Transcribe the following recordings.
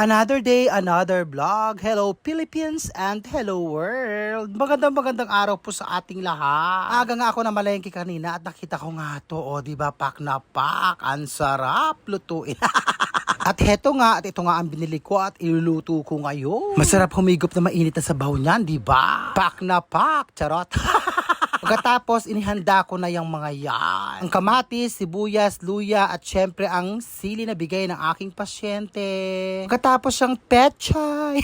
Another day, another vlog. Hello Philippines and hello world. Magandang araw po sa ating lahat. Aga nga ako na malengke kanina at nakita ko nga to, di ba, pak na pak. Ang sarap lutuin. At ito nga ang binili ko at iluluto ko ngayon. Masarap humigop na mainit na sabaw niyan, di ba? Pak na pak, charot. Pagkatapos, inihanda ko na yung mga yan. Ang kamatis, sibuyas, luya, at syempre ang sili na bigay ng aking pasyente. Pagkatapos siyang pechay.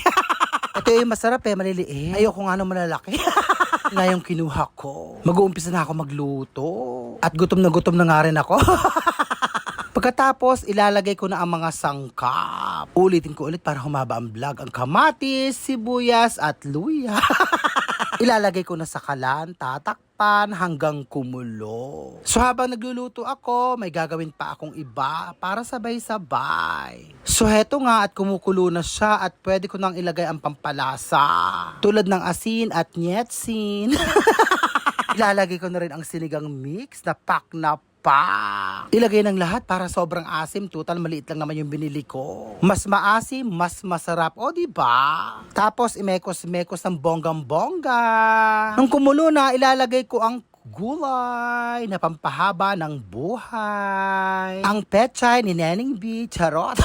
Ito yung masarap maliliit. Ayoko nga nung malalaki. Na yung kinuha ko. Mag-uumpisa na ako magluto. At gutom na nga rin ako. Pagkatapos, ilalagay ko na ang mga sangkap. Ulitin ko ulit para humaba ang vlog. Ang kamatis, sibuyas, at luya. Ilalagay ko na sa kalan, tatakpan hanggang kumulo. So habang nagluluto ako, may gagawin pa akong iba para sabay-sabay. So heto nga at kumukulo na siya at pwede ko nang ilagay ang pampalasa. Tulad ng asin at nyetsin. Ilalagay ko na rin ang sinigang mix na pak na pak. Ilagay ng lahat para sobrang asim. Total, maliit lang naman yung binili ko. Mas maasim, mas masarap. O, diba? Tapos, imekos-mekos ng bonggang-bongga. Nung kumulo na, ilalagay ko ang gulay na pampahaba ng buhay. Ang pechay ni Neneng B. Charot.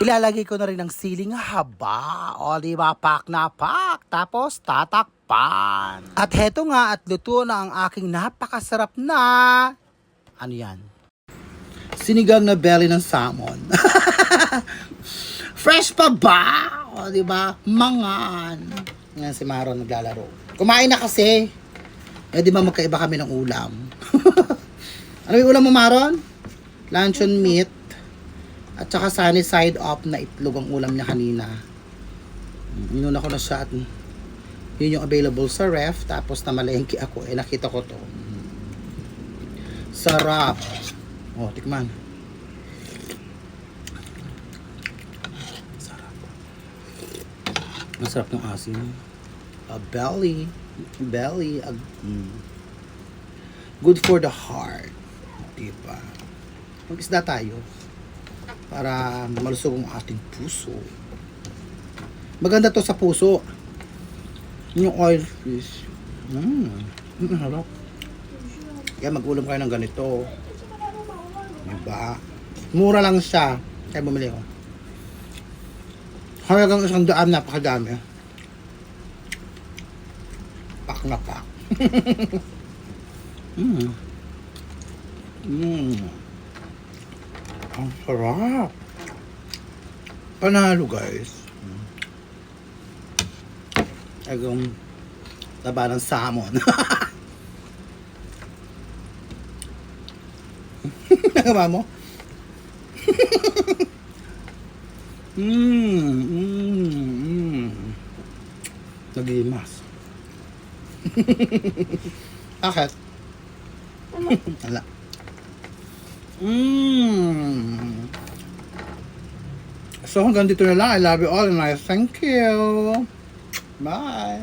Ilalagay ko na rin ang siling haba. O, diba? Pak na pak. Tapos, tatakpan. At heto nga, at luto na ang aking napakasarap na... Ano yan? Sinigang na belly ng salmon. Fresh pa ba? O, diba? Mangan. Yan si Maron naglalaro. Kumain na kasi. Di ba magkaiba kami ng ulam? Ano yung ulam mo, Maron? Luncheon meat. At saka sunny side up na itlog ang ulam niya kanina. Inuna ko na siya at yun yung available sa ref. Tapos namalengke ako. Nakita ko to. Sarap. Oh, tikman. Sarap. Masarap ng asin. Belly. Good for the heart. Diba? Mag-isda tayo. Para malusog ang ating puso. Maganda to sa puso. Yung oil fish. Harap. Kaya mag-ulam kayo ng ganito. Diba? Mura lang siya. Kaya bumili ko. Halagang 100, napakadami. Pak na pak. Ang sarap. Panalo, guys. Agong taba ng salmon. Nagawa mo? Nagimas. Bakit? Wala. So hanggang dito na lang. I love you all and I thank you. Bye.